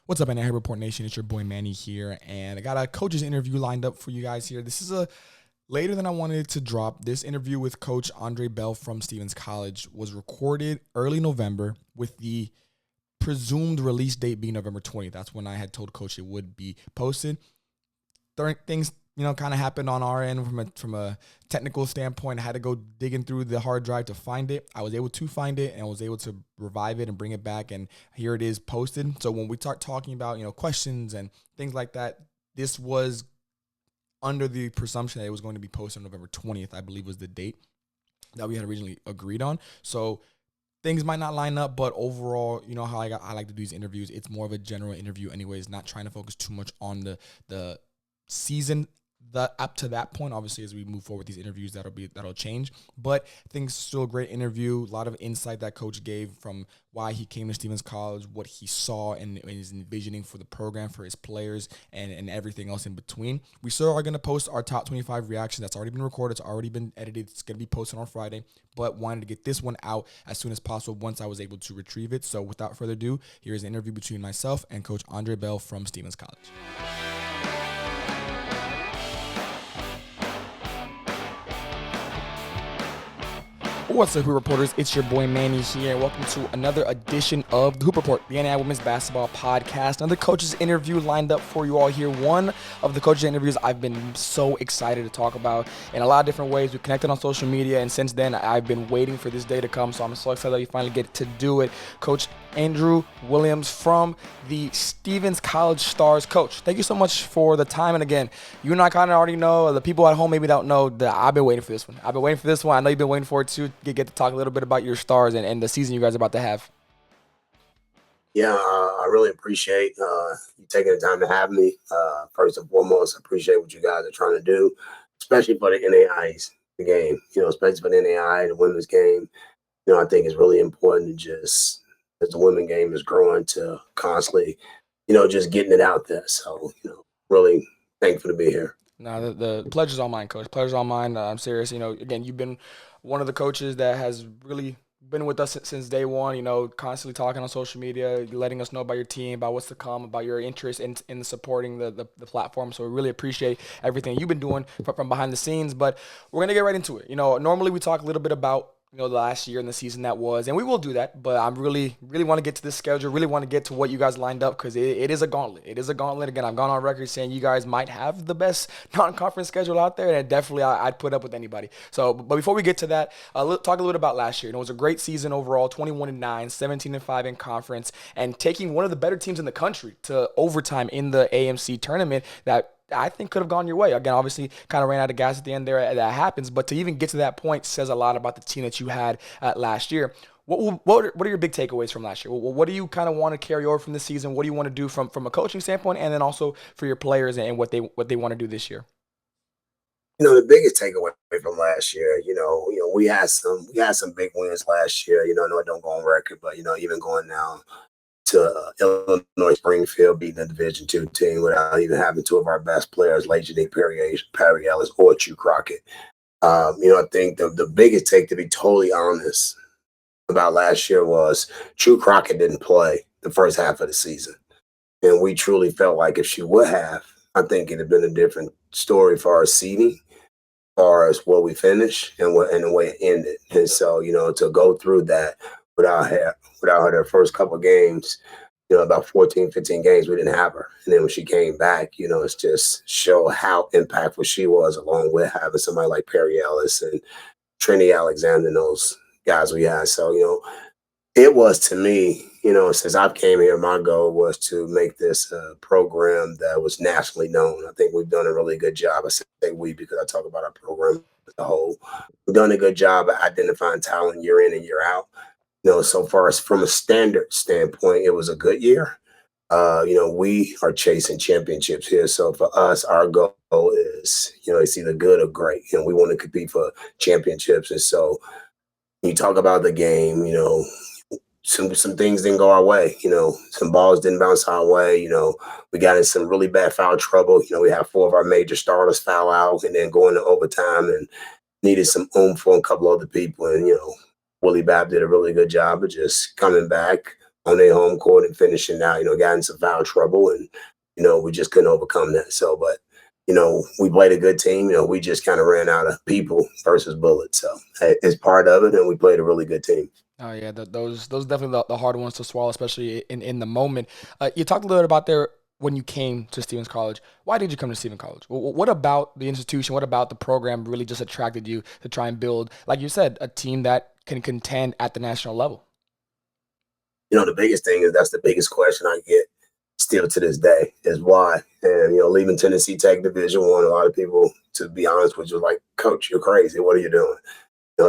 What's up, NAIA Report Nation? It's your boy Manny here, and I got a coach's interview lined up for you guys here. This is a later than I wanted it to drop. This interview with Coach Andre Bell from Stevens College was recorded early November with the presumed release date being November 20th. That's when I had told Coach it would be posted. Things kind of happened on our end from a technical standpoint. I had to go digging through the hard drive to find it. I was able to find it, and I was able to revive it and bring it back, and here it is posted. So when we start talking about questions and things like that, this was under the presumption that it was going to be posted on November 20th, I believe was the date that we had originally agreed on. So things might not line up, but overall, you know how I like to do these interviews. It's more of a general interview anyways, not trying to focus too much on the season up to that point. Obviously, as we move forward with these interviews, that'll change. But I think it's still a great interview. A lot of insight that Coach gave from why he came to Stevens College, what he saw and is envisioning for the program, for his players, and everything else in between. We still are going to post our top 25 reactions. That's already been recorded. It's already been edited. It's going to be posted on Friday. But wanted to get this one out as soon as possible once I was able to retrieve it. So without further ado, here's an interview between myself and Coach Andre Bell from Stevens College. What's up, Hoop Reporters? It's your boy Manny here, and welcome to another edition of the Hoop Report, the NAIA Women's Basketball Podcast. Another coach's interview lined up for you all here. One of the coach's interviews I've been so excited to talk about in a lot of different ways. We connected on social media, and since then I've been waiting for this day to come, so I'm so excited that we finally get to do it. Coach Andrew Williams from the Stevens College Stars. Coach, thank you so much for the time. And again, you and I kind of already know, the people at home maybe don't know, that I've been waiting for this one. I know you've been waiting for it too. Get to talk a little bit about your Stars and the season you guys are about to have. Yeah, I really appreciate you taking the time to have me. First and foremost, I appreciate what you guys are trying to do, especially for the NAIA's the game. Especially for the NAIA, the women's game. I think it's really important to just, as the women's game is growing, to constantly, just getting it out there. So, really thankful to be here. No, the pleasure's all mine, Coach. Pleasure's all mine. I'm serious. Again, you've been one of the coaches that has really been with us since day one, constantly talking on social media, letting us know about your team, about what's to come, about your interest in supporting the platform. So we really appreciate everything you've been doing from behind the scenes. But we're going to get right into it. Normally we talk a little bit about the last year and the season that was, and we will do that, but I'm really want to get to this schedule, really want to get to what you guys lined up, because it is a gauntlet. It is a gauntlet. Again, I've gone on record saying you guys might have the best non-conference schedule out there, and definitely I'd put up with anybody. So, but before we get to that, talk a little bit about last year. It was a great season overall, 21-9, 17-5 in conference, and taking one of the better teams in the country to overtime in the AMC tournament that I think could have gone your way. Again, obviously kind of ran out of gas at the end there. That happens. But to even get to that point says a lot about the team that you had last year. What are your big takeaways from last year? What do you kind of want to carry over from this season? What do you want to do from a coaching standpoint, and then also for your players and what they want to do this year? The biggest takeaway from last year, we had some big wins last year. I know I don't go on record, but even going now to Illinois Springfield, beating a Division II team without even having two of our best players, Legendary Perry Ellis or Chu Crockett. I think the biggest take, to be totally honest, about last year was Chu Crockett didn't play the first half of the season. And we truly felt like if she would have, I think it'd have been a different story for our seeding, as far as where we finished and the way it ended. And so, to go through that without her their first couple of games, about 14, 15 games, we didn't have her. And then when she came back, it's just show how impactful she was, along with having somebody like Perry Ellis and Trinity Alexander and those guys we had. So, it was, to me, since I've came here, my goal was to make this a program that was nationally known. I think we've done a really good job. I say we because I talk about our program as a whole. We've done a good job of identifying talent year in and year out. So far as from a standard standpoint, it was a good year. We are chasing championships here. So for us, our goal is, it's either good or great. We want to compete for championships. And so when you talk about the game, some things didn't go our way. Some balls didn't bounce our way. We got in some really bad foul trouble. We had four of our major starters foul out and then going to overtime and needed some oomph for a couple other people. And, Willie Babb did a really good job of just coming back, on their home court and finishing out, got in some foul trouble, and, we just couldn't overcome that. So, but, we played a good team. We just kind of ran out of people versus bullets. So it's part of it, and we played a really good team. Oh yeah, those definitely the hard ones to swallow, especially in the moment. You talked a little bit about there when you came to Stevens College. Why did you come to Stevens College? What about the institution? What about the program really just attracted you to try and build, like you said, a team that can contend at the national level? The biggest thing is that's the biggest question I get still to this day is why. And leaving Tennessee Tech Division One, a lot of people, to be honest with you, like, Coach, you're crazy. What are you doing?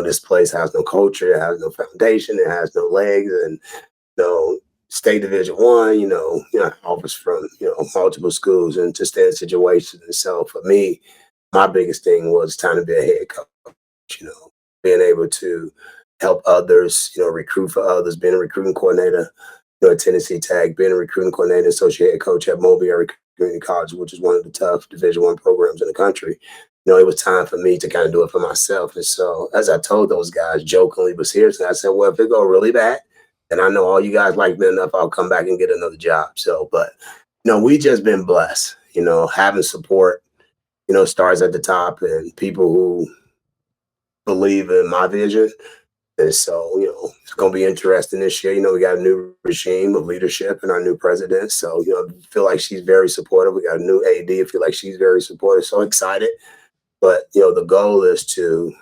This place has no culture, it has no foundation, it has no legs, and State Division One, offers from multiple schools and to stay in situations. And so for me, my biggest thing was trying to be a head coach. Being able to help others, recruit for others, being a recruiting coordinator, at Tennessee Tech, being a recruiting coordinator, associate head coach at Mobile Area Community College, which is one of the tough Division One programs in the country. It was time for me to kind of do it for myself. And so, as I told those guys jokingly but seriously, I said, well, if it go really bad, and I know all you guys like me enough, I'll come back and get another job. So, but, we just been blessed, having support, stars at the top and people who believe in my vision. And so, it's going to be interesting this year. We got a new regime of leadership and our new president. So, I feel like she's very supportive. We got a new AD. I feel like she's very supportive. So excited. But, the goal is to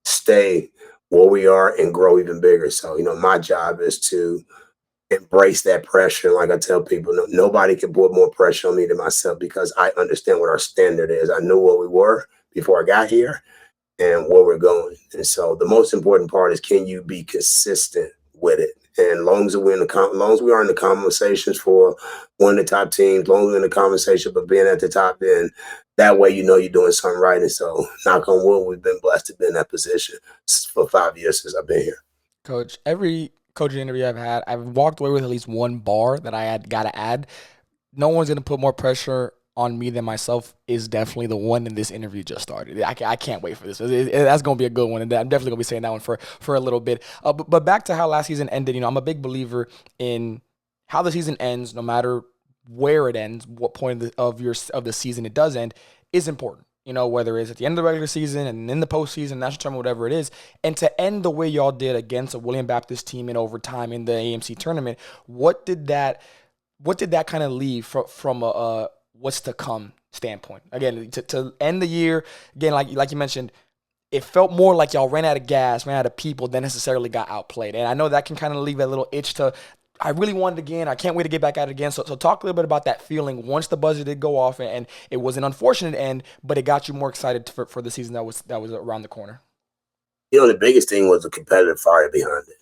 stay where we are and grow even bigger. So, my job is to embrace that pressure. Like I tell people, nobody can put more pressure on me than myself because I understand what our standard is. I knew what we were before I got here and where we're going. And so the most important part is, can you be consistent with it? And long as we are in the conversations for one of the top teams, long as we're in the conversation but being at the top end, that way you're doing something right. And so, knock on wood, we've been blessed to be in that position for 5 years since I've been here. Coach, every coaching interview I've had, I've walked away with at least one bar that I had got to add. No one's going to put more pressure on me than myself is definitely the one in this interview just started. I can't wait for this. That's going to be a good one, and I'm definitely going to be saying that one for a little bit. But back to how last season ended, I'm a big believer in how the season ends, no matter where it ends, what point of the season it does end, is important. Whether it's at the end of the regular season and in the postseason, national tournament, whatever it is, and to end the way y'all did against a William Baptist team in overtime in the AMC tournament, what did that kind of leave from a what's to come standpoint? Again, to end the year, again, like you mentioned, it felt more like y'all ran out of gas, ran out of people than necessarily got outplayed. And I know that can kind of leave a little itch to, I really want it again. I can't wait to get back at it again. So talk a little bit about that feeling once the buzzer did go off, and it was an unfortunate end, but it got you more excited for the season that was around the corner. The biggest thing was the competitive fire behind it.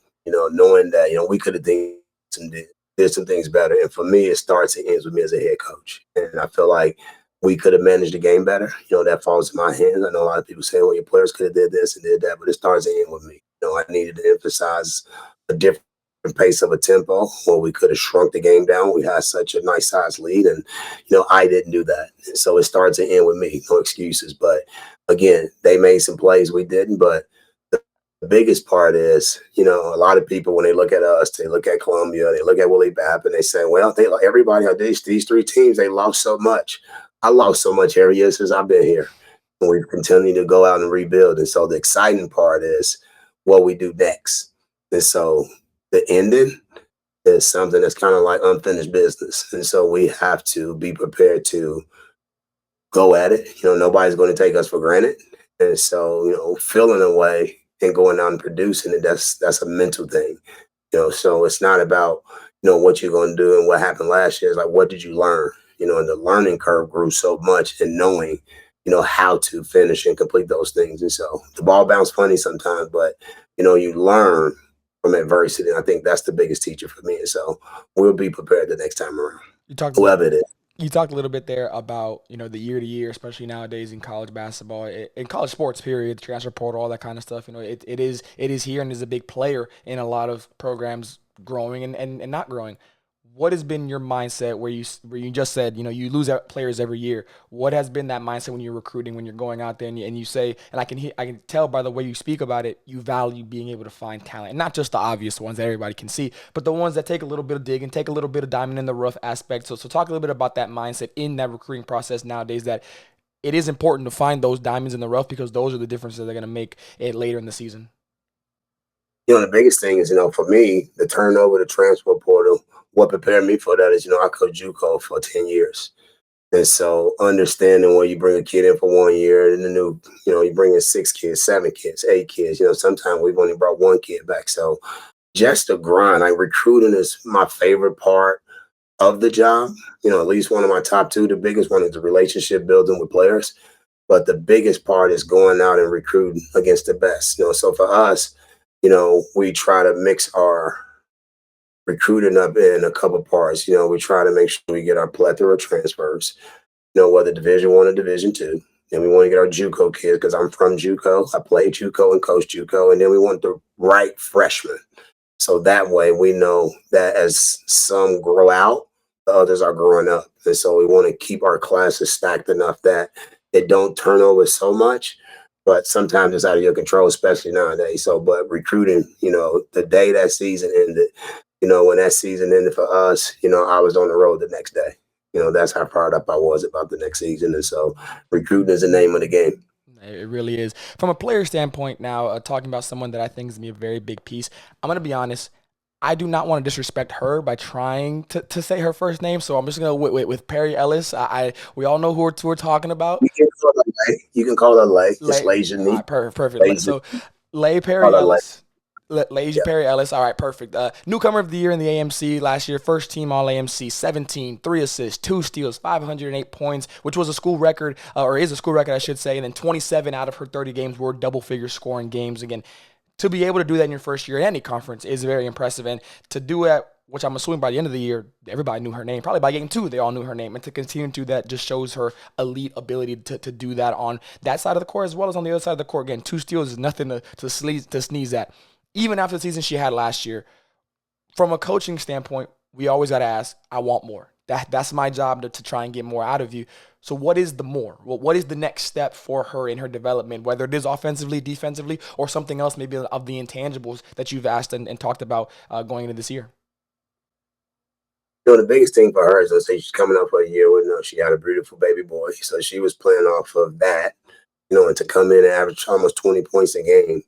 Knowing that, we could have did some things better. And for me, it starts and ends with me as a head coach. And I feel like we could have managed the game better. That falls in my hands. I know a lot of people say, well, your players could have did this and did that, but it starts and ends with me. I needed to emphasize a different pace of a tempo where we could have shrunk the game down. We had such a nice size lead, and I didn't do that. And so it starts and ends with me. No excuses. But again, they made some plays we didn't. But the biggest part is, a lot of people, when they look at us, they look at Columbia, they look at Willie Babb, and they say, well, everybody on these three teams, they lost so much. I lost so much every year since I've been here. And we've continued to go out and rebuild. And so the exciting part is what we do next. And so the ending is something that's kind of like unfinished business. And so we have to be prepared to go at it. Nobody's going to take us for granted. And so, feeling a way and going out and producing it, that's a mental thing. So it's not about, what you're going to do and what happened last year. It's like, what did you learn? And the learning curve grew so much in knowing, how to finish and complete those things. And so the ball bounced funny sometimes, but, you learn from adversity. And I think that's the biggest teacher for me. And so we'll be prepared the next time around, whoever it is. You talked a little bit there about, the year to year, especially nowadays in college basketball, in college sports, period, transfer portal, all that kind of stuff. It is here and is a big player in a lot of programs growing and not growing. what has been your mindset where you just said, you lose players every year? What has been that mindset when you're recruiting, when you're going out there and you say, and I can tell by the way you speak about it, you value being able to find talent, and not just the obvious ones that everybody can see, but the ones that take a little bit of digging, take a little bit of diamond in the rough aspect. So talk a little bit about that mindset in that recruiting process nowadays, that it is important to find those diamonds in the rough because those are the differences that are going to make it later in the season. The biggest thing is, for me, the turnover, the transfer portal, what prepared me for that is, I coached JUCO for 10 years. And so understanding where you bring a kid in for 1 year and you bring in 6 kids, 7 kids, 8 kids, sometimes we've only brought 1 kid back. So just the grind, like recruiting is my favorite part of the job. At least one of my top 2. The biggest one is the relationship building with players. But the biggest part is going out and recruiting against the best. So for us, we try to mix our recruiting up in a couple parts. We try to make sure we get our plethora of transfers, whether Division I or Division II. And we want to get our JUCO kids because I'm from JUCO. I played JUCO and coached JUCO. And then we want the right freshmen. So that way we know that as some grow out, the others are growing up. And so we want to keep our classes stacked enough that it don't turn over so much. But sometimes it's out of your control, especially nowadays. So, but recruiting, the day that season ended, when that season ended for us, I was on the road the next day. That's how fired up I was about the next season. And so recruiting is the name of the game. It really is. From a player standpoint now, talking about someone that I think is going to be a very big piece, I'm going to be honest. I do not want to disrespect her by trying to say her first name, so I'm just going to with Perry Ellis. We all know who we're talking about. You can call her Lay. It's Lay. Perfect. So Lay Perry Ellis. Lazy Perry Ellis. All right, perfect. Newcomer of the year in the AMC last year. First team All-AMC, 17, 3 assists, 2 steals, 508 points, which was a school record, or is a school record, I should say. And then 27 out of her 30 games were double-figure scoring games. Again, to be able to do that in your first year at any conference is very impressive. And to do it, which I'm assuming by the end of the year, everybody knew her name. Probably by game 2, they all knew her name. And to continue to do that just shows her elite ability to do that on that side of the court as well as on the other side of the court. Again, 2 steals is nothing to sneeze at. Even after the season she had last year, from a coaching standpoint, we always got to ask, I want more. That's my job to try and get more out of you. So what is the more? What is the next step for her in her development, whether it is offensively, defensively, or something else maybe of the intangibles that you've asked and talked about going into this year? The biggest thing for her is, let's say she's coming up for a year with, she had a beautiful baby boy. So she was playing off of that, and to come in and average almost 20 points a game.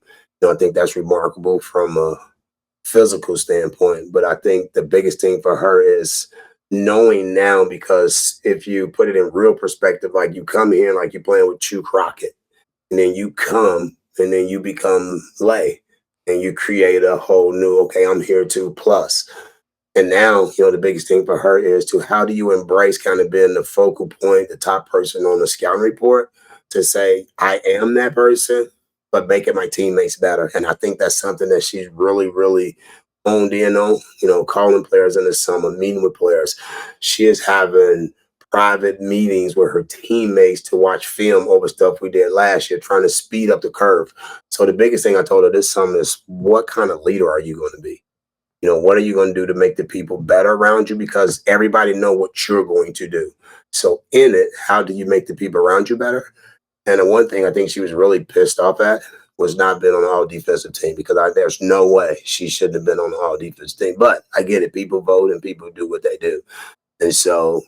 I think that's remarkable from a physical standpoint. But I think the biggest thing for her is knowing now, because if you put it in real perspective, like you come here, like you're playing with Chew Crockett, and then you come and then you become Lay and you create a whole new, okay, I'm here too plus. And now, the biggest thing for her is how do you embrace kind of being the focal point, the top person on the scouting report to say, I am that person, but making my teammates better. And I think that's something that she's really, really honed in on, calling players in the summer, meeting with players. She is having private meetings with her teammates to watch film over stuff we did last year, trying to speed up the curve. So the biggest thing I told her this summer is, what kind of leader are you going to be? What are you going to do to make the people better around you? Because everybody know what you're going to do. So in it, how do you make the people around you better? And the one thing I think she was really pissed off at was not being on the all-defensive team, because there's no way she shouldn't have been on the all-defensive team. But I get it. People vote and people do what they do. And so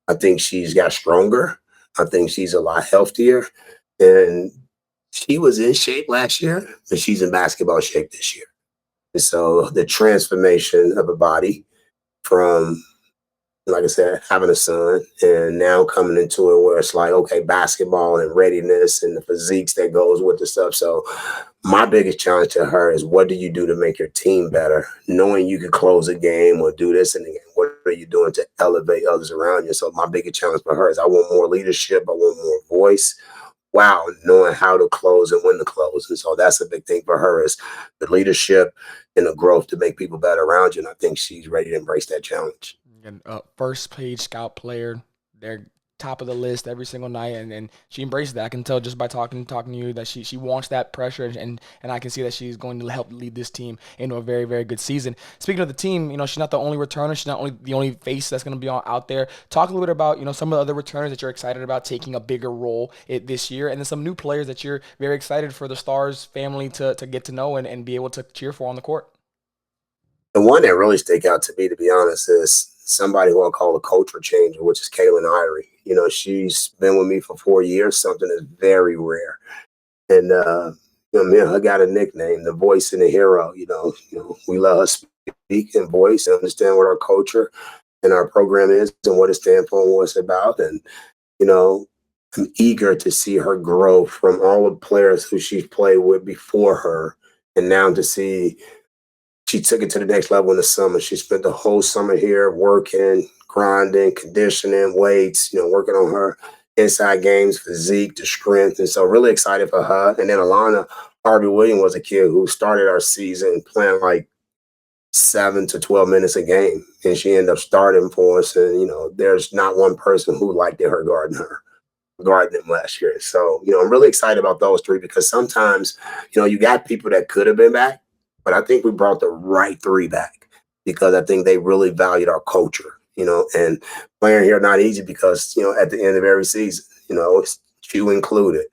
I think she's got stronger. I think she's a lot healthier. And she was in shape last year, but she's in basketball shape this year. And so the transformation of a body from, like I said, having a son and now coming into it where it's like, okay, basketball and readiness and the physiques that goes with the stuff. So my biggest challenge to her is, what do you do to make your team better? Knowing you can close a game or do this in the game. What are you doing to elevate others around you? So my biggest challenge for her is, I want more leadership. I want more voice. Wow, knowing how to close and when to close. And so that's a big thing for her, is the leadership and the growth to make people better around you. And I think she's ready to embrace that challenge. And first page scout player, they're top of the list every single night, and she embraces that. I can tell just by talking to you that she wants that pressure, and I can see that she's going to help lead this team into a very, very good season. Speaking of the team, she's not the only returner. She's not only the only face that's going to be out there. Talk a little bit about some of the other returners that you're excited about taking a bigger role this year, and then some new players that you're very excited for the Stars family to get to know and be able to cheer for on the court. The one that really stick out to me, to be honest, is somebody who I call a culture changer, which is Kaylin Irie. She's been with me for 4 years, something that's very rare. And me and her got a nickname, the voice and the hero. We let her speak and voice and understand what our culture and our program is and what it stands for and what it's about. And I'm eager to see her grow from all the players who she's played with before her, and now to see she took it to the next level in the summer. She spent the whole summer here working, grinding, conditioning, weights, working on her inside games, physique, the strength. And so really excited for her. And then Alana Harvey Williams was a kid who started our season playing like 7 to 12 minutes a game. And she ended up starting for us. And, there's not one person who liked her guarding him last year. So, I'm really excited about those three because sometimes, you got people that could have been back, but I think we brought the right three back because I think they really valued our culture, and playing here not easy because, at the end of every season, it's you included.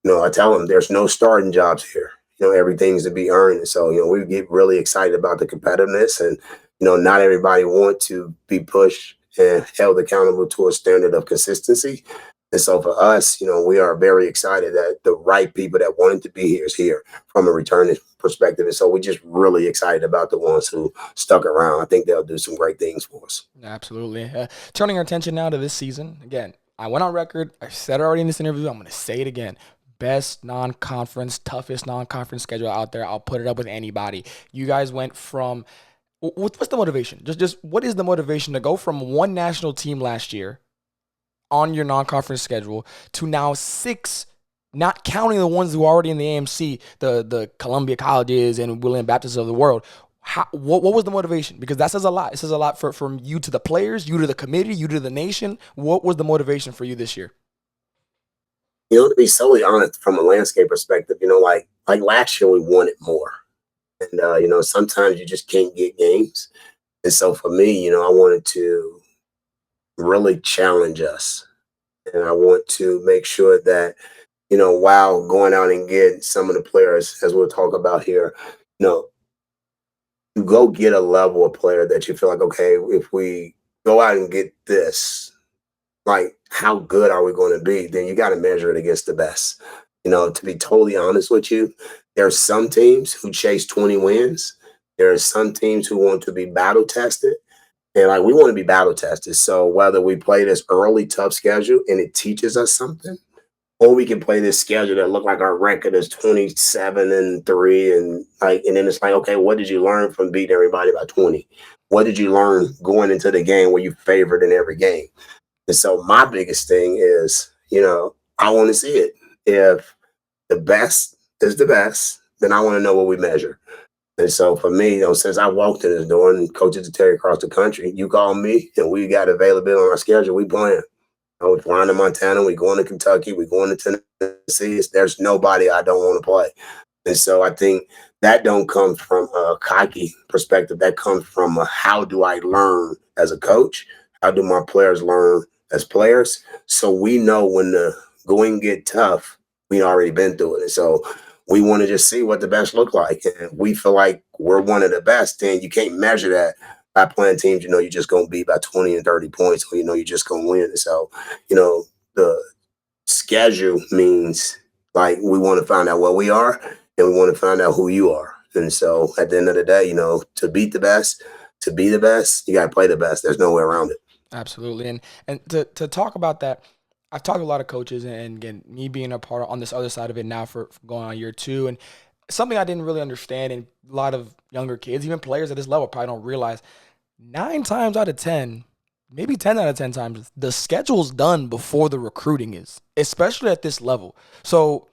I tell them there's no starting jobs here. Everything's to be earned. And so, we get really excited about the competitiveness and, not everybody want to be pushed and held accountable to a standard of consistency. And so for us, we are very excited that the right people that wanted to be here is here from a returning perspective. And so we're just really excited about the ones who stuck around. I think they'll do some great things for us. Absolutely. Turning our attention now to this season. Again, I went on record. I said it already in this interview. I'm going to say it again. Best non-conference, toughest non-conference schedule out there. I'll put it up with anybody. You guys went from – what's the motivation? Just what is the motivation to go from one national team last year on your non-conference schedule to now 6, not counting the ones who are already in the AMC, the Columbia Colleges and William Baptists of the world? What was the motivation? Because that says a lot. It says a lot from you to the players, you to the committee, you to the nation. What was the motivation for you this year? To be solely honest, from a landscape perspective, like last year we wanted more. And, sometimes you just can't get games. And so for me, I wanted to really challenge us. And I want to make sure that, while going out and get some of the players, as we'll talk about here, you go get a level of player that you feel like, okay, if we go out and get this, like, how good are we going to be? Then you got to measure it against the best. To be totally honest with you, there are some teams who chase 20 wins. There are some teams who want to be battle tested. And we want to be battle tested. So whether we play this early tough schedule and it teaches us something, or we can play this schedule that look like our record is 27-3, and then it's like, okay, what did you learn from beating everybody by 20? What did you learn going into the game where you favored in every game? And so my biggest thing is, I want to see it. If the best is the best, then I want to know what we measure. And so for me, since I walked in this door and coaches to Terry across the country, you call me and we got availability on our schedule, we playing. We're flying to Montana, we going to Kentucky, we going to Tennessee. There's nobody I don't want to play. And so I think that don't come from a cocky perspective. That comes from how do I learn as a coach? How do my players learn as players? So we know when the going get tough, we already been through it. And so we want to just see what the best look like. And we feel like we're one of the best. And you can't measure that by playing teams, you're just going to beat by 20 and 30 points, or, you're just going to win. And so, the schedule means we want to find out what we are and we want to find out who you are. And so at the end of the day, to beat the best, to be the best, you got to play the best. There's no way around it. Absolutely. And to talk about that, I've talked to a lot of coaches, and again, me being a part on this other side of it now for going on year 2, and something I didn't really understand, and a lot of younger kids, even players at this level, probably don't realize 9 times out of 10, maybe 10 out of 10 times, the schedule's done before the recruiting is, especially at this level. So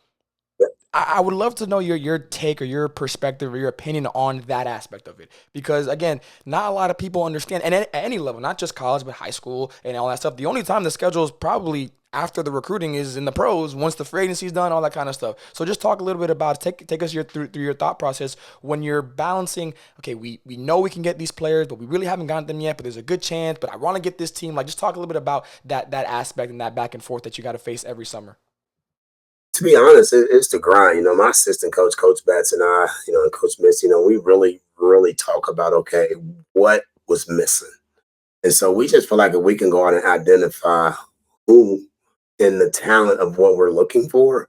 I would love to know your take or your perspective or your opinion on that aspect of it. Because again, not a lot of people understand, and at any level, not just college, but high school and all that stuff. The only time the schedule is probably after the recruiting is in the pros, once the free agency's done, all that kind of stuff. So just talk a little bit about take us through your thought process when you're balancing. Okay, we know we can get these players, but we really haven't gotten them yet. But there's a good chance. But I want to get this team. Like, just talk a little bit about that aspect and that back and forth that you got to face every summer. To be honest, it's the grind. My assistant coach, Coach Betts, and I, and Coach Miss, we really, really talk about, okay, what was missing. And so we just feel like if we can go out and identify who in the talent of what we're looking for,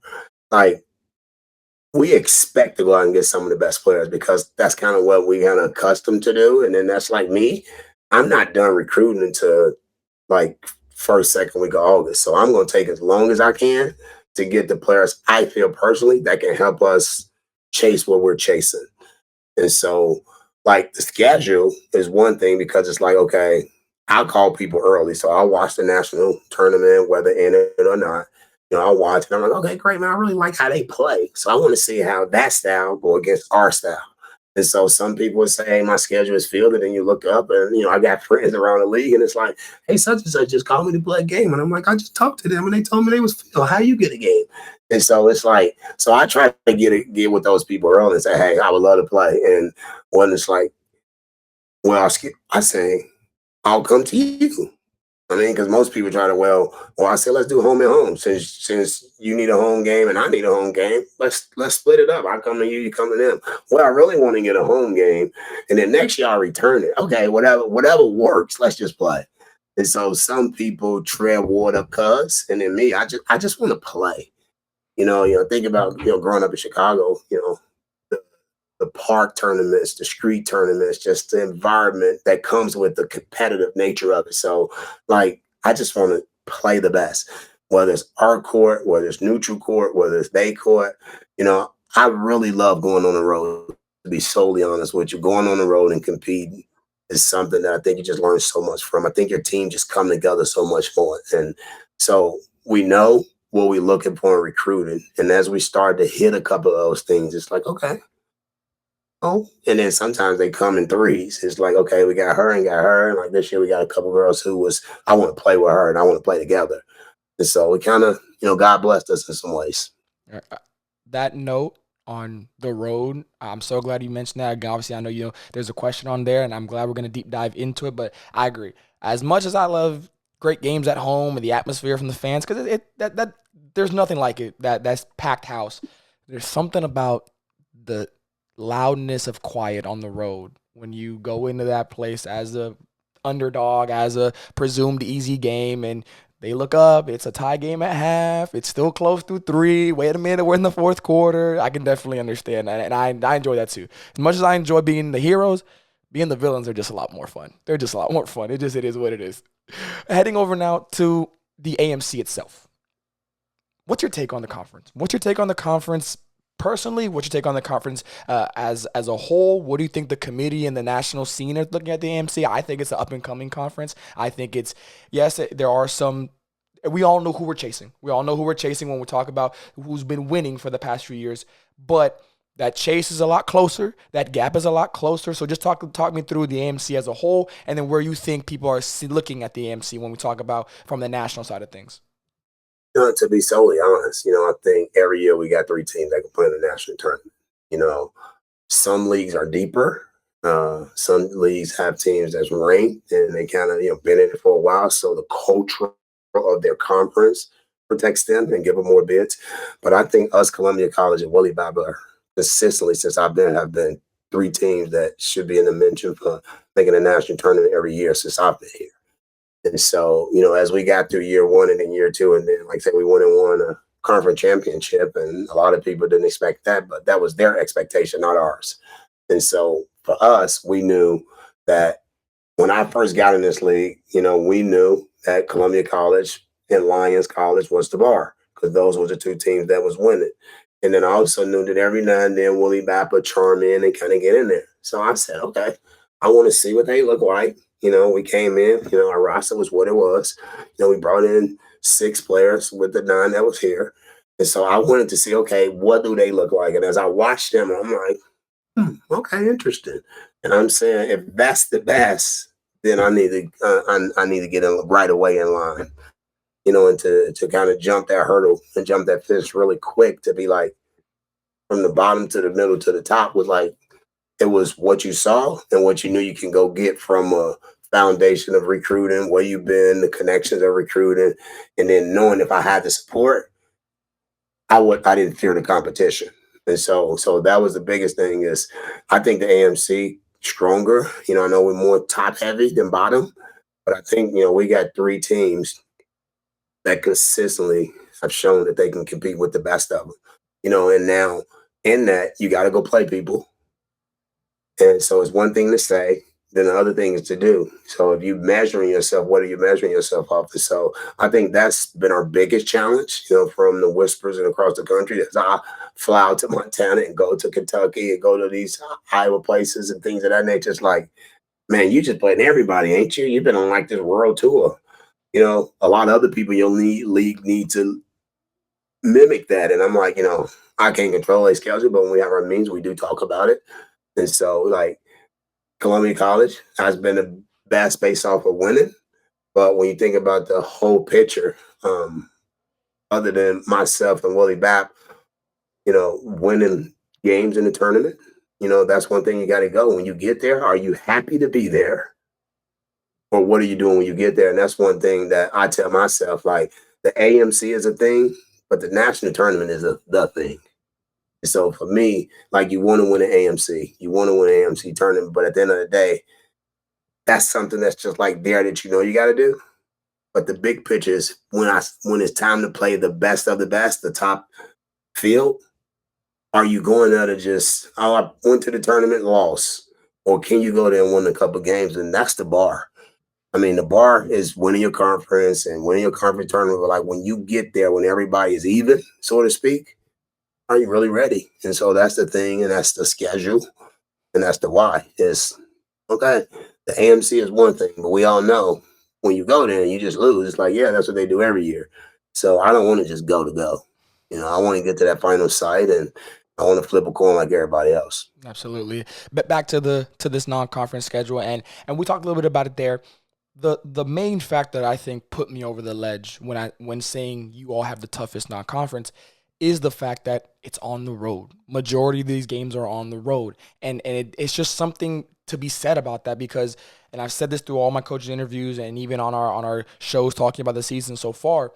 like we expect to go out and get some of the best players because that's kind of what we kind of accustomed to do. And then that's like me. I'm not done recruiting until like first, second week of August. So I'm going to take as long as I can to get the players I feel personally that can help us chase what we're chasing. And so, like, the schedule is one thing because it's like, okay, I'll call people early. So I'll watch the national tournament, whether in it or not. I'll watch it. I'm like, okay, great, man. I really like how they play. So I want to see how that style go against our style. And so some people would say, hey, my schedule is filled. And then you look up and, I got friends around the league and it's like, hey, such and such just called me to play a game. And I'm like, I just talked to them and they told me they was filled. How you get a game? And so it's like, so I try to get with those people early and say, hey, I would love to play. And when it's like, well, I say, I'll come to you. I mean, because most people try to, well, I said, let's do home and home. Since you need a home game and I need a home game, let's split it up. I come to you, you come to them. Well, I really want to get a home game, and then next year I return it. Okay, whatever works. Let's just play. And so some people tread water cuz, and then me, I just want to play. Think about growing up in Chicago. The park tournaments, the street tournaments, just the environment that comes with the competitive nature of it. So, like, I just want to play the best, whether it's our court, whether it's neutral court, whether it's they court. I really love going on the road, to be solely honest with you. Going on the road and competing is something that I think you just learn so much from. I think your team just come together so much more. And so we know what we're looking for in recruiting. And as we start to hit a couple of those things, it's like, okay, oh, and then sometimes they come in threes. It's like, okay, we got her and got her. And like this year, we got a couple girls who I want to play with her and I want to play together. And so we kind of, God blessed us in some ways. That note on the road, I'm so glad you mentioned that. Again, obviously, I know there's a question on there, and I'm glad we're going to deep dive into it. But I agree. As much as I love great games at home and the atmosphere from the fans, because that there's nothing like it. That's packed house. There's something about the loudness of quiet on the road when you go into that place as a underdog, as a presumed easy game, and they look up, it's a tie game at half, it's still close through three, wait a minute, we're in the fourth quarter. I can definitely understand that, and I enjoy that too. As much as I enjoy being the heroes, being the villains are just a lot more fun. They're just a lot more fun. It is what it is. Heading over now to the AMC itself. What's your take on the conference? What's your take on the conference personally? What's your take on the conference as a whole? What do you think the committee and the national scene are looking at the AMC? I think it's an up-and-coming conference. I think it's, yes, there are some, we all know who we're chasing. We all know who we're chasing when we talk about who's been winning for the past few years. But that chase is a lot closer. That gap is a lot closer. So just talk me through the AMC as a whole, and then where you think people are looking at the AMC when we talk about from the national side of things. To be solely honest, I think every year we got three teams that can play in the national tournament. Some leagues are deeper. Some leagues have teams that's ranked and they kind of, been in it for a while. So the culture of their conference protects them and give them more bids. But I think us, Columbia College and Willie Baba, consistently since have been three teams that should be in the mention for making a national tournament every year since I've been here. And so, as we got through year one and then year two, and then, like I said, we went and won a conference championship, and a lot of people didn't expect that, but that was their expectation, not ours. And so for us, we knew that when I first got in this league, we knew that Columbia College and Lions College was the bar because those were the two teams that was winning. And then I also knew that every now and then Willie Bappa charm in and kind of get in there. So I said, okay, I want to see what they look like. We came in, our roster was what it was. We brought in 6 players with the 9 that was here. And so I wanted to see, okay, what do they look like? And as I watched them, I'm like, okay, interesting. And I'm saying, if that's the best, then I need to get in right away in line, and to kind of jump that hurdle and jump that fence really quick to be like from the bottom to the middle to the top was like it was what you saw and what you knew you can go get from a foundation of recruiting, where you've been, the connections of recruiting, and then knowing if I had the support, I didn't fear the competition. And so that was the biggest thing is I think the AMC stronger. I know we're more top heavy than bottom, but I think we got three teams that consistently have shown that they can compete with the best of them. And now in that you got to go play people, and so it's one thing to say, then the other thing is to do. So if you're measuring yourself, what are you measuring yourself off of? So I think that's been our biggest challenge, from the whispers and across the country. As I fly out to Montana and go to Kentucky and go to these Iowa places and things of that nature, it's like, man, you just playing everybody, ain't you? You've been on like this world tour. A lot of other people in your league need to mimic that. And I'm like, I can't control a schedule, but when we have our meetings, we do talk about it. And so, like, Columbia College has been the best based off of winning. But when you think about the whole picture, other than myself and Willie Bapp, winning games in the tournament, that's one thing you got to go. When you get there, are you happy to be there? Or what are you doing when you get there? And that's one thing that I tell myself, like, the AMC is a thing, but the national tournament is the thing. So for me, like, you want to win an AMC, you want to win an AMC tournament, but at the end of the day, that's something that's just like there that you got to do. But the big picture is when it's time to play the best of the best, the top field. Are you going there to just I went to the tournament, lost, or can you go there and win a couple games? And that's the bar. I mean, the bar is winning your conference and winning your conference tournament. But like when you get there, when everybody is even, so to speak, are you really ready? And so that's the thing, and that's the schedule, and that's the why. Is okay. The AMC is one thing, but we all know when you go there and you just lose, it's like, yeah, that's what they do every year. So I don't want to just go to go. I want to get to that final site, and I want to flip a coin like everybody else. Absolutely. But back to this non-conference schedule, and we talked a little bit about it there. The main fact that I think put me over the ledge when saying you all have the toughest non-conference is the fact that it's on the road. Majority of these games are on the road, and it's just something to be said about that because, and I've said this through all my coaches interviews and even on our shows talking about the season so far.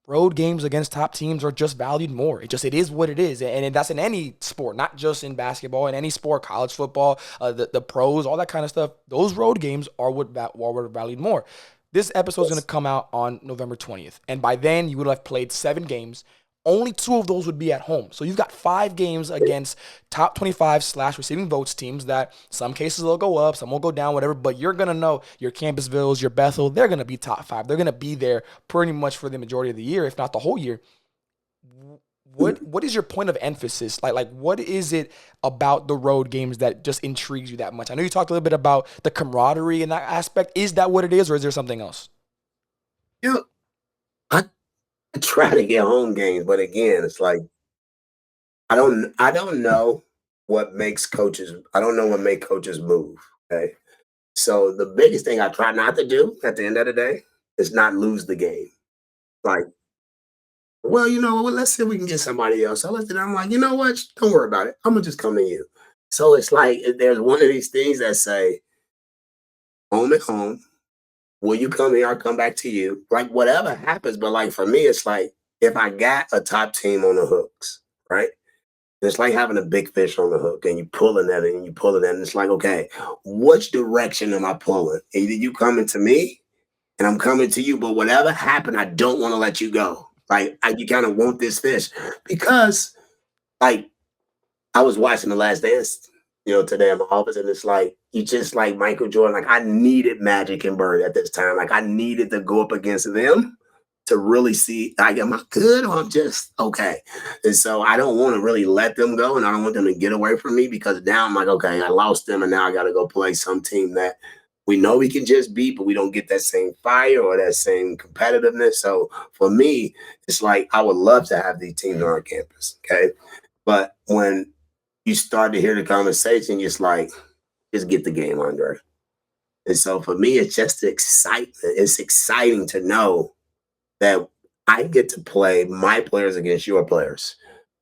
Road games against top teams are just valued more. It is what it is, and that's in any sport, not just in basketball. In any sport, college football, the pros, all that kind of stuff. Those road games are what valued more. This episode is going to come out on November 20th, and by then you would have played 7 games. Only 2 of those would be at home. So you've got 5 games against top 25 / receiving votes teams that some cases will go up, some will go down, whatever. But you're going to know your Campbellsvilles, your Bethel, they're going to be top 5. They're going to be there pretty much for the majority of the year, if not the whole year. What is your point of emphasis? Like what is it about the road games that just intrigues you that much? I know you talked a little bit about the camaraderie in that aspect. Is that what it is, or is there something else? Yeah, I try to get home games, but again, it's like I don't know what makes coaches. I don't know what make coaches move. Okay, so the biggest thing I try not to do at the end of the day is not lose the game. Like, well, well, let's see if we can get somebody else. So I'm like, you know what? Don't worry about it. I'm gonna just come to you. So it's like there's one of these things that say home at home. Will you come here? I'll come back to you. Like whatever happens, but like for me, it's like if I got a top team on the hooks, right? It's like having a big fish on the hook and you pulling at it and you pulling at it. And it's like, okay, which direction am I pulling? Either you coming to me and I'm coming to you, but whatever happened, I don't want to let you go. Like you kind of want this fish because like I was watching The Last Dance, today in my office, and it's like you just like Michael Jordan. Like I needed Magic and Bird at this time. Like I needed to go up against them to really see, like, am I good or I'm just okay? And so I don't want to really let them go, and I don't want them to get away from me because now I'm like, okay, I lost them, and now I got to go play some team that we know we can just beat, but we don't get that same fire or that same competitiveness. So for me, it's like I would love to have these teams on our campus. Okay. But when you start to hear the conversation, it's like, just get the game, Andre. And so for me, it's just the excitement. It's exciting to know that I get to play my players against your players.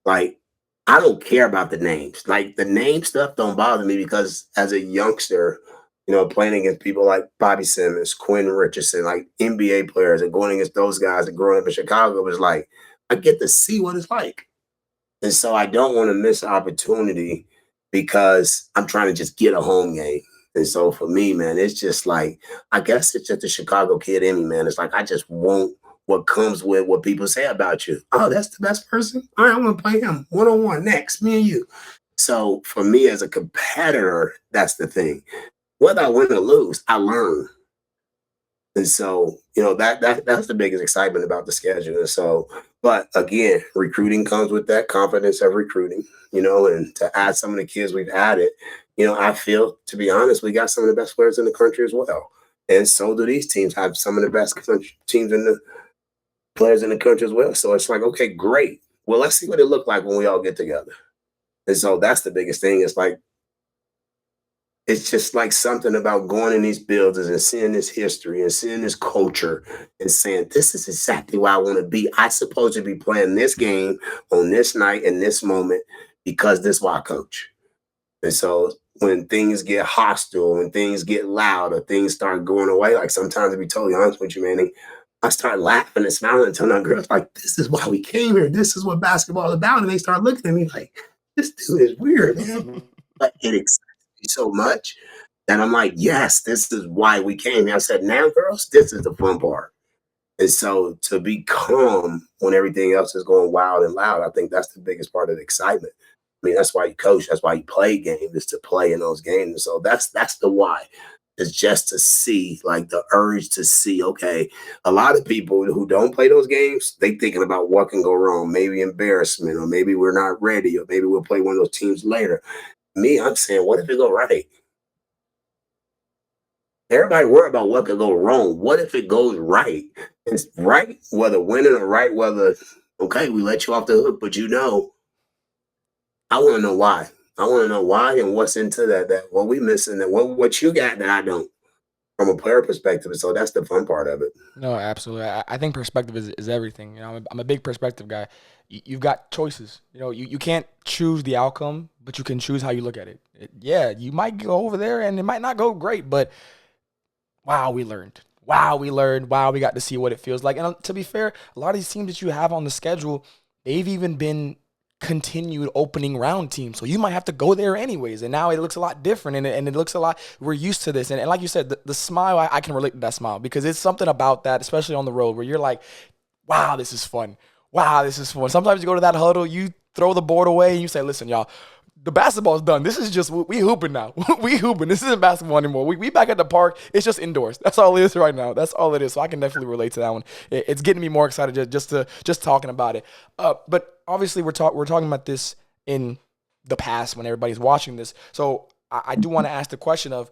Like, I don't care about the names. Like, the name stuff don't bother me because as a youngster, playing against people like Bobby Simmons, Quinn Richardson, like NBA players, and going against those guys and growing up in Chicago was like, I get to see what it's like. And so I don't want to miss an opportunity because I'm trying to just get a home game. And so for me, man, it's just like, I guess it's just the Chicago kid in me, man. It's like, I just want what comes with what people say about you. Oh, that's the best person? All right, I'm going to play him one-on-one next, me and you. So for me as a competitor, that's the thing. Whether I win or lose, I learn. And so, that's the biggest excitement about the schedule. And so, but again, recruiting comes with that confidence of recruiting, and to add some of the kids we've added, I feel, to be honest, we got some of the best players in the country as well. And so do these teams have some of the best teams in the players in the country as well. So it's like, okay, great. Well, let's see what it looked like when we all get together. And so that's the biggest thing. It's just like something about going in these buildings and seeing this history and seeing this culture and saying, this is exactly where I want to be. I supposed to be playing this game on this night in this moment because this is why I coach. And so when things get hostile, when things get loud or things start going away, like sometimes to be totally honest with you, Manny, I start laughing and smiling and telling our girls, like, this is why we came here. This is what basketball is about. And they start looking at me like, this dude is weird, man. But it excites me so much that I'm like, yes, this is why we came here. I said, now, girls, this is the fun part. And so to be calm when everything else is going wild and loud, I think that's the biggest part of the excitement. I mean, that's why you coach. That's why you play games, is to play in those games. And so that's the why. It's just to see, like the urge to see, okay, a lot of people who don't play those games, they thinking about what can go wrong, maybe embarrassment, or maybe we're not ready, or maybe we'll play one of those teams later. Me, I'm saying, what if it go right? Everybody worry about what could go wrong. What if it goes right? It's right, whether winning or right, whether, okay, we let you off the hook, but I want to know why. I want to know why and what's into that what we missing, that what you got that I don't, from a player perspective. And so that's the fun part of it. No, absolutely. I think perspective is everything. I'm a big perspective guy. You've got choices. You can't choose the outcome, but you can choose how you look at it. Yeah, you might go over there and it might not go great, but wow, we learned. Wow, we learned. Wow, we got to see what it feels like. And to be fair, a lot of these teams that you have on the schedule, they've even been continued opening round teams. So you might have to go there anyways. And now it looks a lot different and it looks a lot, we're used to this. And like you said, the smile, I can relate to that smile because it's something about that, especially on the road where you're like, wow, this is fun. Wow, this is fun. Sometimes you go to that huddle, you throw the board away and you say, listen, y'all, the basketball's done. This is just, we hooping now. We hooping. This isn't basketball anymore. We back at the park. It's just indoors. That's all it is right now. That's all it is. So I can definitely relate to that one. It's getting me more excited just talking about it. But obviously we're talking about this in the past when everybody's watching this. So I do want to ask the question of,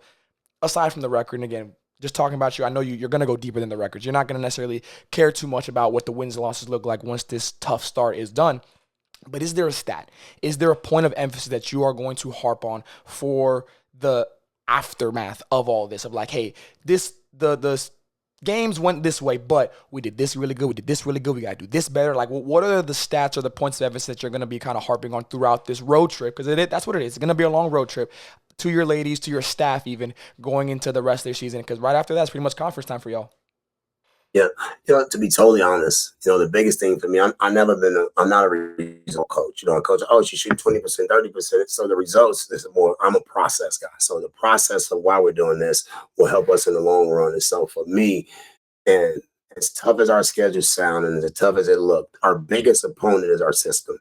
aside from the record, and again, just talking about you, I know you're going to go deeper than the records. You're not going to necessarily care too much about what the wins and losses look like once this tough start is done. But is there a stat? Is there a point of emphasis that you are going to harp on for the aftermath of all this? Of like, hey, the games went this way, but we did this really good. We did this really good. We got to do this better. Like, what are the stats or the points of emphasis that you're going to be kind of harping on throughout this road trip? Because that's what it is. It's going to be a long road trip to your ladies, to your staff, even going into the rest of their season. Because right after that, it's pretty much conference time for y'all. Yeah, to be totally honest, the biggest thing for me, I'm not a result coach. A coach, oh, she shoot 20%, 30%. So the results is more, I'm a process guy. So the process of why we're doing this will help us in the long run. And so for me, and as tough as our schedule sound and as tough as it looked, our biggest opponent is our system.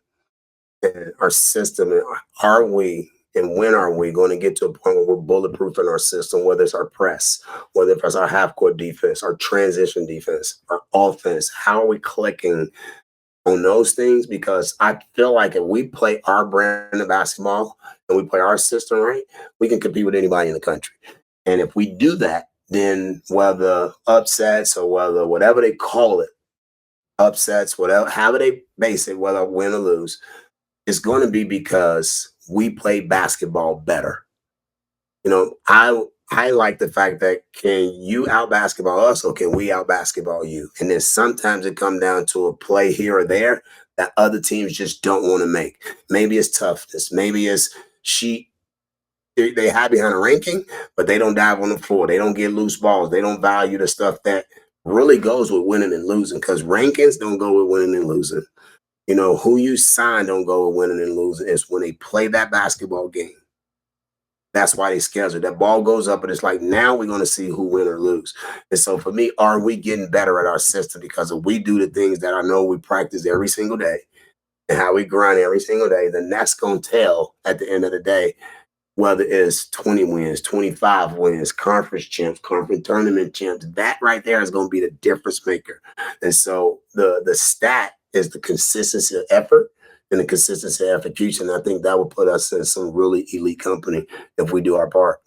And our system, are we and when are we going to get to a point where we're bulletproof in our system, whether it's our press, whether it's our half-court defense, our transition defense, our offense? How are we clicking on those things? Because I feel like if we play our brand of basketball and we play our system right, we can compete with anybody in the country. And if we do that, then whether upsets or whether whatever they call it, upsets, whatever, however they base it, whether win or lose, it's going to be because we play basketball better. I like the fact that can you out basketball us or can we out basketball you? And then sometimes it comes down to a play here or there that other teams just don't want to make. Maybe it's toughness. Maybe it's she they hide behind a ranking, but they don't dive on the floor. They don't get loose balls. They don't value the stuff that really goes with winning and losing because rankings don't go with winning and losing. Who you sign don't go with winning and losing. It's when they play that basketball game. That's why they schedule. That ball goes up, and it's like, now we're going to see who win or lose. And so for me, are we getting better at our system? Because if we do the things that I know we practice every single day and how we grind every single day, then that's going to tell at the end of the day, whether it's 20 wins, 25 wins, conference champs, conference tournament champs, that right there is going to be the difference maker. And so the stat is the consistency of effort and the consistency of execution. I think that will put us in some really elite company if we do our part.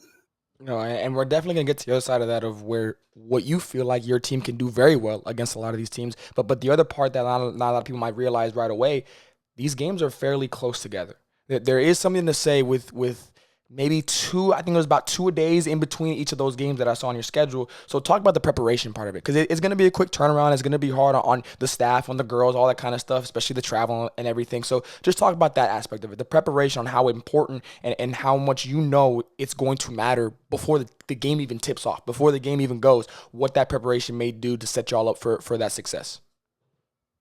No, and we're definitely gonna get to the other side of that of where what you feel like your team can do very well against a lot of these teams. But the other part that not a lot of people might realize right away, these games are fairly close together. There is something to say with maybe two. I think it was about 2 days in between each of those games that I saw on your schedule. So talk about the preparation part of it because it's going to be a quick turnaround. It's going to be hard on the staff, on the girls, all that kind of stuff, especially the travel and everything. So just talk about that aspect of it, the preparation on how important and how much it's going to matter before the game even tips off, before the game even goes, what that preparation may do to set y'all up for that success.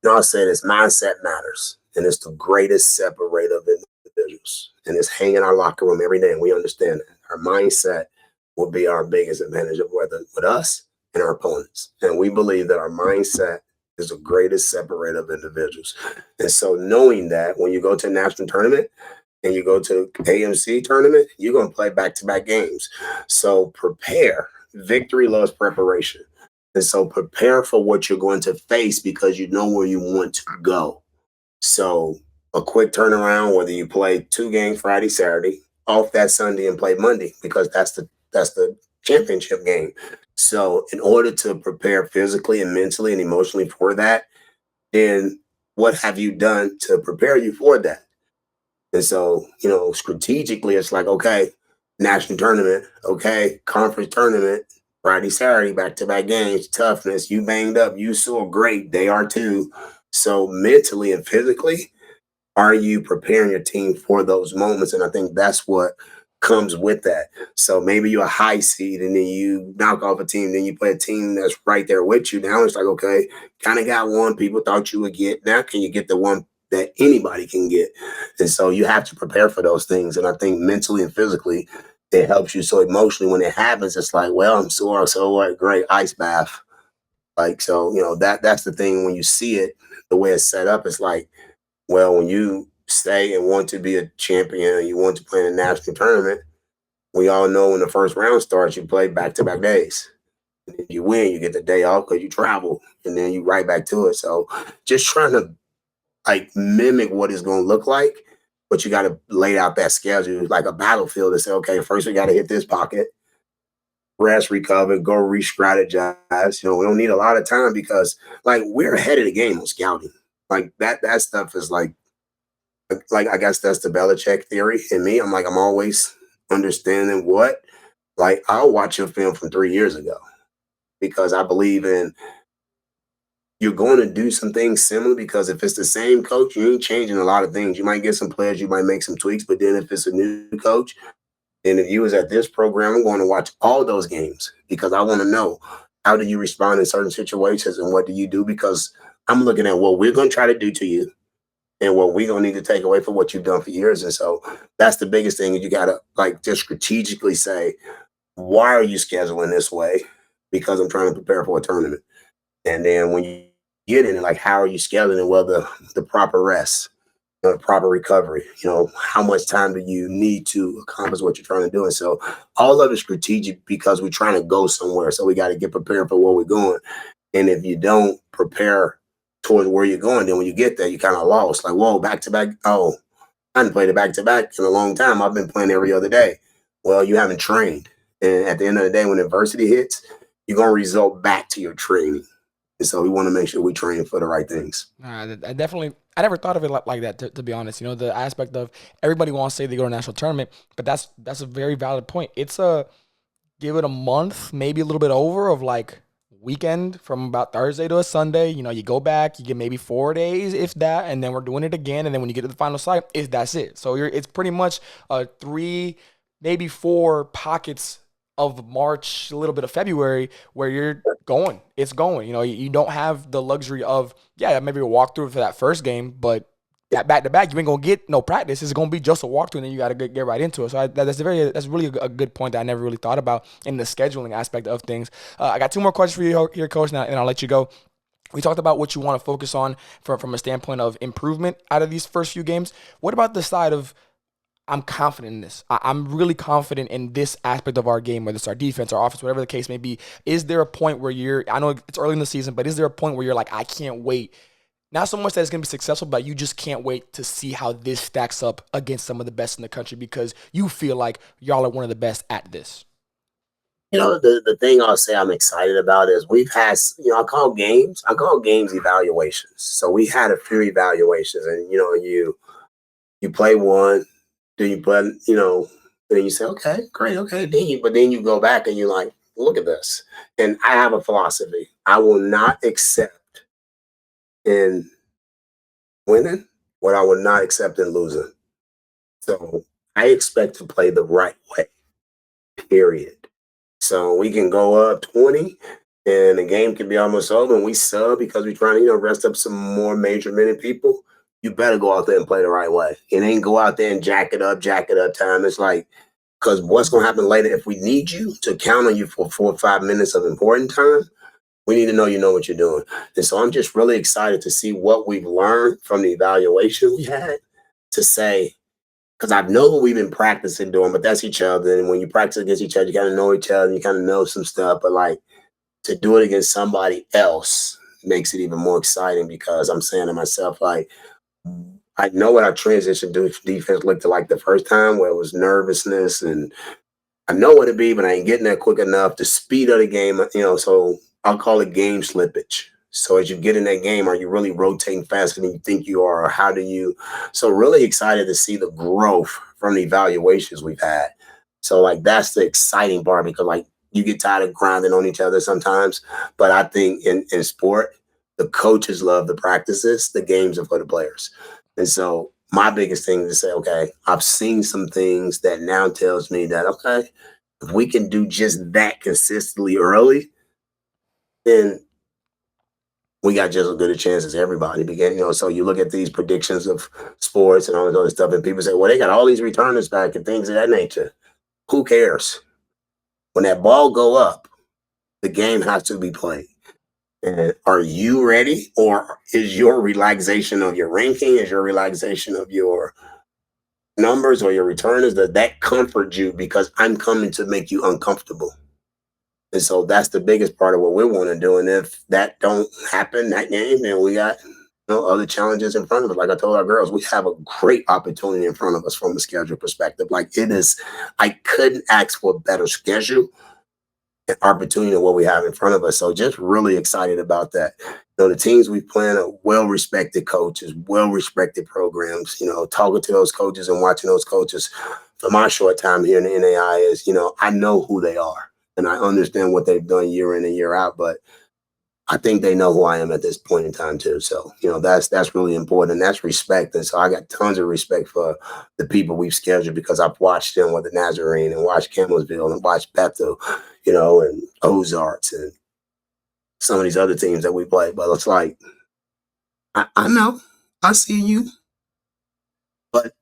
I'll say this, mindset matters, and it's the greatest separator of individuals. And it's hanging in our locker room every day, and we understand that. Our mindset will be our biggest advantage of whether with us and our opponents. And we believe that our mindset is the greatest separator of individuals. And so knowing that when you go to a national tournament and you go to AMC tournament, you're going to play back-to-back games. So prepare. Victory loves preparation. And so prepare for what you're going to face because you know where you want to go. So a quick turnaround, whether you play 2 games Friday, Saturday, off that Sunday and play Monday, because that's the championship game. So in order to prepare physically and mentally and emotionally for that, then what have you done to prepare you for that? And so, strategically, it's like, okay, national tournament, okay, conference tournament, Friday, Saturday, back-to-back games, toughness, you banged up, you so great, they are too. So mentally and physically, are you preparing your team for those moments? And I think that's what comes with that. So maybe you're a high seed and then you knock off a team, then you play a team that's right there with you. Now it's like, okay, kind of got one people thought you would get. Now can you get the one that anybody can get? And so you have to prepare for those things. And I think mentally and physically, it helps you. So emotionally, when it happens, it's like, well, I'm sore, so what? Great ice bath. Like, so, that's the thing when you see it, the way it's set up, it's like, well, when you stay and want to be a champion and you want to play in a national tournament, we all know when the first round starts, you play back-to-back days. And if you win, you get the day off because you travel, and then you right back to it. So just trying to mimic what it's going to look like, but you got to lay out that schedule like a battlefield and say, okay, first we got to hit this pocket, rest, recover, go re-strategize. We don't need a lot of time because we're ahead of the game on scouting. That stuff is like I guess that's the Belichick theory in me. I'm always understanding I'll watch a film from 3 years ago because I believe in you're going to do some things similar because if it's the same coach, you ain't changing a lot of things. You might get some players, you might make some tweaks, but then if it's a new coach, and if you was at this program, I'm going to watch all those games because I want to know how do you respond in certain situations and what do you do because I'm looking at what we're going to try to do to you and what we're going to need to take away from what you've done for years. And so that's the biggest thing. You got to just strategically say, why are you scheduling this way? Because I'm trying to prepare for a tournament. And then when you get in it, how are you scheduling? Well, the proper rest, the proper recovery, how much time do you need to accomplish what you're trying to do? And so all of it is strategic because we're trying to go somewhere. So we got to get prepared for where we're going. And if you don't prepare towards where you're going, then when you get there, you kind of lost. Whoa, back-to-back. Oh, I haven't played a back-to-back in a long time. I've been playing every other day. Well, you haven't trained. And at the end of the day, when adversity hits, you're going to result back to your training. And so we want to make sure we train for the right things. I never thought of it like that, to be honest. The aspect of everybody wants to say they go to a national tournament, but that's a very valid point. It's give it a month, maybe a little bit over of like weekend from about Thursday to a Sunday. You go back, you get maybe 4 days, if that, and then we're doing it again. And then when you get to the final site, that's it. So it's pretty much 3, maybe 4 pockets of March, a little bit of February, where you're going. It's going. You don't have the luxury of, maybe a walkthrough for that first game, but that back to back, you ain't gonna get no practice. It's gonna be just a walkthrough, and then you got to get right into it. So that's really a good point that I never really thought about in the scheduling aspect of things. I got 2 more questions for you here, Coach, and I'll let you go. We talked about what you want to focus on from a standpoint of improvement out of these first few games. What about the side of, I'm confident in this. I'm really confident in this aspect of our game, whether it's our defense, our offense, whatever the case may be. Is there a point where I know it's early in the season, but is there a point where you're like, I can't wait? Not so much that it's going to be successful, but you just can't wait to see how this stacks up against some of the best in the country because you feel like y'all are one of the best at this. The thing I'll say I'm excited about is we've had, I call games evaluations. So we had a few evaluations, and, you play one, then you play, then you say, okay, great, okay. Then you go back and you're like, look at this. And I have a philosophy. I will not accept in winning what I would not accept in losing. So I expect to play the right way, period. So we can go up 20 and the game can be almost over and we sub because we're trying to, rest up some more major minute people. You better go out there and play the right way. It ain't go out there and jack it up time. It's like, because what's going to happen later, if we need you to count on you for 4 or 5 minutes of important time, we need to know you know what you're doing. And so I'm just really excited to see what we've learned from the evaluation we had to say, because I know what we've been practicing doing, but that's each other. And when you practice against each other, you got to know each other, and you kind of know some stuff. But like to do it against somebody else makes it even more exciting because I'm saying to myself, like, I know what our transition defense looked like the first time where it was nervousness and I know what it be, but I ain't getting there quick enough. The speed of the game, so I'll call it game slippage. So as you get in that game, are you really rotating faster than you think you are? Or how do you? So really excited to see the growth from the evaluations we've had. So like that's the exciting part because like you get tired of grinding on each other sometimes. But I think in sport, the coaches love the practices, the games are for the players. And so my biggest thing is to say, okay, I've seen some things that now tells me that, okay, if we can do just that consistently early, then we got just as good a chance as everybody. Because, so you look at these predictions of sports and all this other stuff, and people say, well, they got all these returners back and things of that nature. Who cares? When that ball go up, the game has to be played. And are you ready? Or is your relaxation of your ranking, is your relaxation of your numbers or your returners, that comfort you because I'm coming to make you uncomfortable? And so that's the biggest part of what we want to do. And if that don't happen, that game, then we got other challenges in front of us. Like I told our girls, we have a great opportunity in front of us from a schedule perspective. Like it is, I couldn't ask for a better schedule and opportunity than what we have in front of us. So just really excited about that. The teams we playing are well-respected coaches, well-respected programs, talking to those coaches and watching those coaches for my short time here in the NAIA is, I know who they are. And I understand what they've done year in and year out, but I think they know who I am at this point in time too. So, that's really important. And that's respect. And so I got tons of respect for the people we've scheduled because I've watched them with the Nazarene and watched Campbellsville and watched Bethel, and Ozarks and some of these other teams that we play. But it's like, I know, I see you, but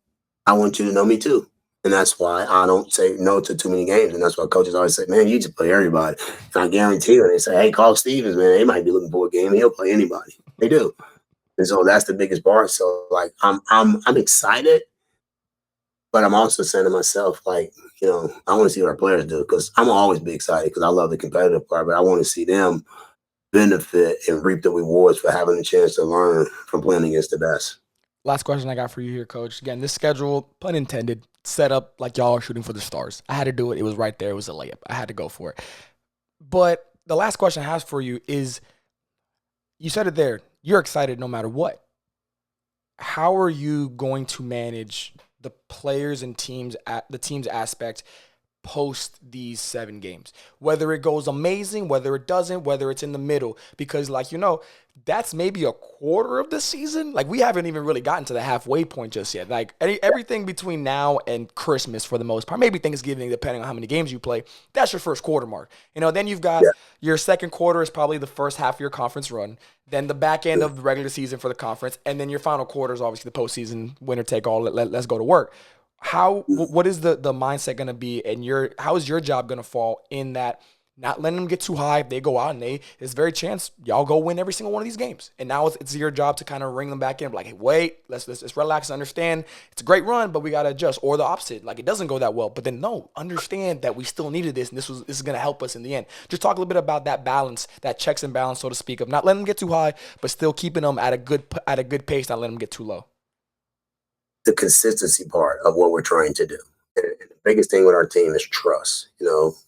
I want you to know me too. And that's why I don't say no to too many games. And that's why coaches always say, man, you just play everybody. And I guarantee you, when they say, hey, call Stevens, man, they might be looking for a game. He'll play anybody. They do. And so that's the biggest part. So like I'm excited, but I'm also saying to myself, like, I want to see what our players do because I'm always be excited because I love the competitive part, but I want to see them benefit and reap the rewards for having a chance to learn from playing against the best. Last question I got for you here, Coach. Again, this schedule, pun intended, set up like y'all are shooting for the stars. I had to do it. It was right there. It was a layup. I had to go for it. But the last question I have for you is, you said it there. You're excited no matter what. How are you going to manage the players and teams at the team's aspect post these 7 games? Whether it goes amazing, whether it doesn't, whether it's in the middle, because like that's maybe a quarter of the season. Like, we haven't even really gotten to the halfway point just yet. Like, everything between now and Christmas for the most part, maybe Thanksgiving, depending on how many games you play, that's your first quarter mark. Then you've got your second quarter is probably the first half of your conference run, then the back end of the regular season for the conference, and then your final quarter is obviously the postseason, winner take all. Let's go to work. What is the mindset going to be, and how is your job going to fall in that? Not letting them get too high. If they go out and there's very chance y'all go win every single one of these games. And now it's your job to kind of ring them back in. Like, hey, wait, let's relax and understand it's a great run, but we got to adjust. Or the opposite, like, it doesn't go that well, but then no, understand that we still needed this, and this is going to help us in the end. Just talk a little bit about that balance, that checks and balance, so to speak, of not letting them get too high, but still keeping them at a good pace, not letting them get too low. The consistency part of what we're trying to do. And the biggest thing with our team is trust.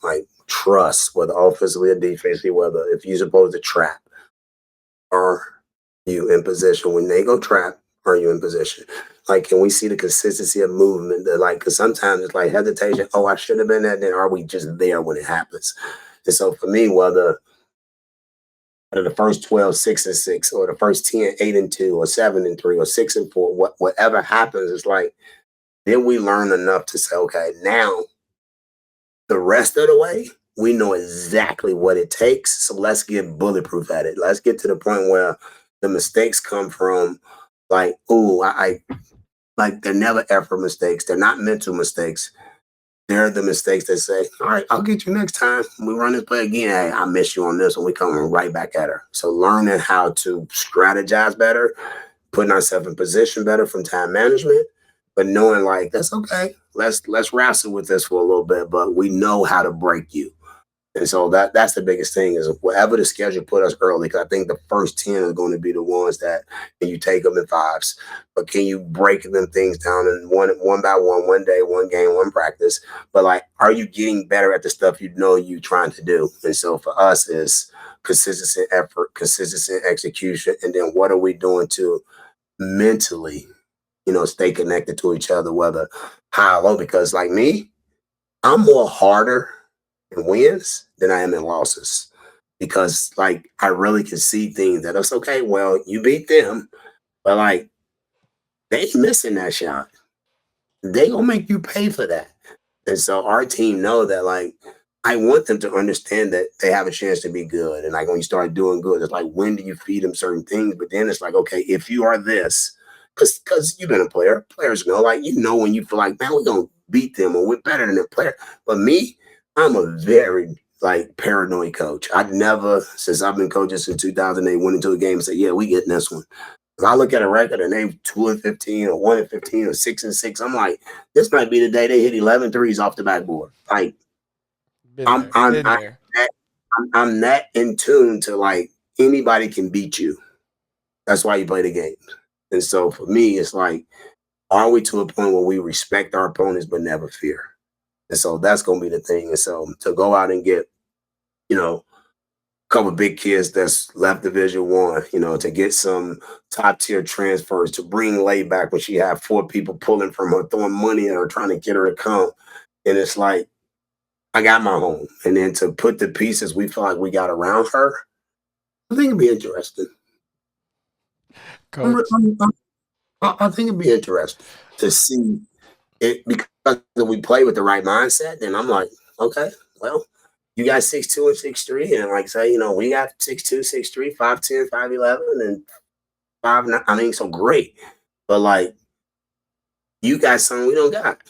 Like trust, whether offensively or defensively, whether if you're supposed to trap, are you in position? When they go trap, are you in position? Like, can we see the consistency of movement? Because sometimes it's like hesitation. Oh, I should have been there. Then are we just there when it happens? And so for me, whether the first 12, 6-6, or the first 10, 8-2, or 7-3, or 6-4, whatever happens, it's like, then we learn enough to say, okay, now the rest of the way, we know exactly what it takes. So let's get bulletproof at it. Let's get to the point where the mistakes come from like, like they're never effort mistakes. They're not mental mistakes. They're the mistakes that say, all right, I'll get you next time. We run this play again. Hey, I miss you on this one. We coming right back at her. So learning how to strategize better, putting ourselves in position better from time management, but knowing like, that's okay. Let's wrestle with this for a little bit, but we know how to break you. And so that's the biggest thing is whatever the schedule put us early, because I think the first 10 are going to be the ones that and you take them in 5s. But can you break them things down in one by one day, one game, one practice? But like, are you getting better at the stuff you're trying to do? And so for us is consistent effort, consistent execution. And then what are we doing to mentally, stay connected to each other, whether high or low? Because like me, I'm more harder in wins than I am in losses, because like I really can see things that it's okay. Well, you beat them, but like they missing that shot. They gonna make you pay for that. And so our team know that like I want them to understand that they have a chance to be good. And like when you start doing good, it's like when do you feed them certain things? But then it's like, okay, if you are this, because you've been a player, players know, like when you feel like, man, we're gonna beat them or we're better than the player. But me, I'm a very like paranoid coach. I've never, since I've been coaching since 2008, went into a game and said, yeah, we getting this one. If I look at a record and they 2-15 or 1-15 or 6-6, I'm like, this might be the day they hit 11 threes off the backboard. Like I'm that in tune to like anybody can beat you. That's why you play the game. And so for me, it's like, are we to a point where we respect our opponents but never fear? And so that's going to be the thing. And so to go out and get, a couple of big kids that's left Division One, to get some top tier transfers, to bring Lay back when she had 4 people pulling from her, throwing money at her, trying to get her to come. And it's like, I got my home. And then to put the pieces we feel like we got around her, I think it'd be interesting. I think it'd be interesting to see it, because if we play with the right mindset, then I'm like, okay, well, you got 6'2" and 6'3", and like say, we got 6'2", 6'3", 5'10", 5'11", and 5'9". I mean, so great, but like, you got something we don't got,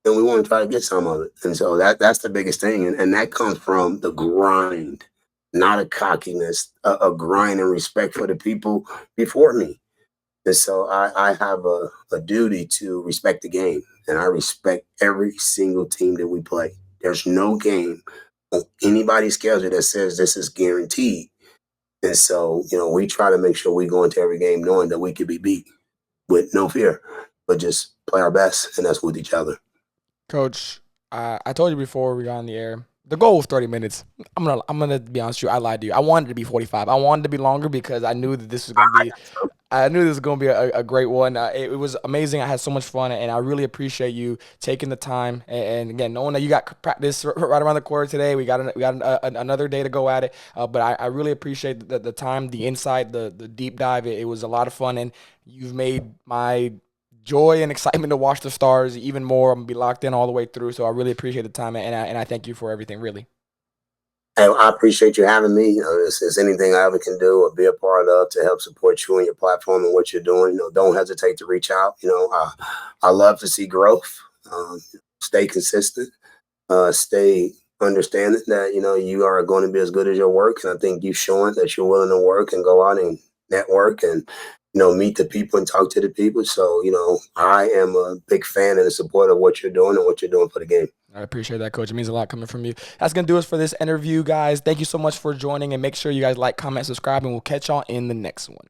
and we want to try to get some of it. And so that's the biggest thing, and that comes from the grind, not a cockiness, a grind and respect for the people before me. And so I have a duty to respect the game, and I respect every single team that we play. There's no game on anybody's schedule that says this is guaranteed. And so, we try to make sure we go into every game knowing that we could be beat with no fear, but just play our best, and that's with each other. Coach, I told you before we got on the air. The goal was 30 minutes. I'm gonna be honest with you. I lied to you. I wanted it to be 45. I wanted it to be longer because I knew that this was gonna be. I knew this was gonna be a great one. It was amazing. I had so much fun, and I really appreciate you taking the time. And again, knowing that you got practice right around the corner today, we got another day to go at it. But I really appreciate the time, the insight, the deep dive. It was a lot of fun, and you've made my joy and excitement to watch the stars even more. I'm gonna be locked in all the way through. So I really appreciate the time, and I thank you for everything. Really. Hey, I appreciate you having me. If there's anything I ever can do or be a part of to help support you and your platform and what you're doing, don't hesitate to reach out. I love to see growth. Stay consistent. Stay understanding that you are going to be as good as your work, and I think you've shown that you're willing to work and go out and network and meet the people and talk to the people. So I am a big fan and a supporter of what you're doing and what you're doing for the game. I appreciate that, Coach. It means a lot coming from you. That's going to do us for this interview, guys. Thank you so much for joining, and make sure you guys like, comment, subscribe, and we'll catch y'all in the next one.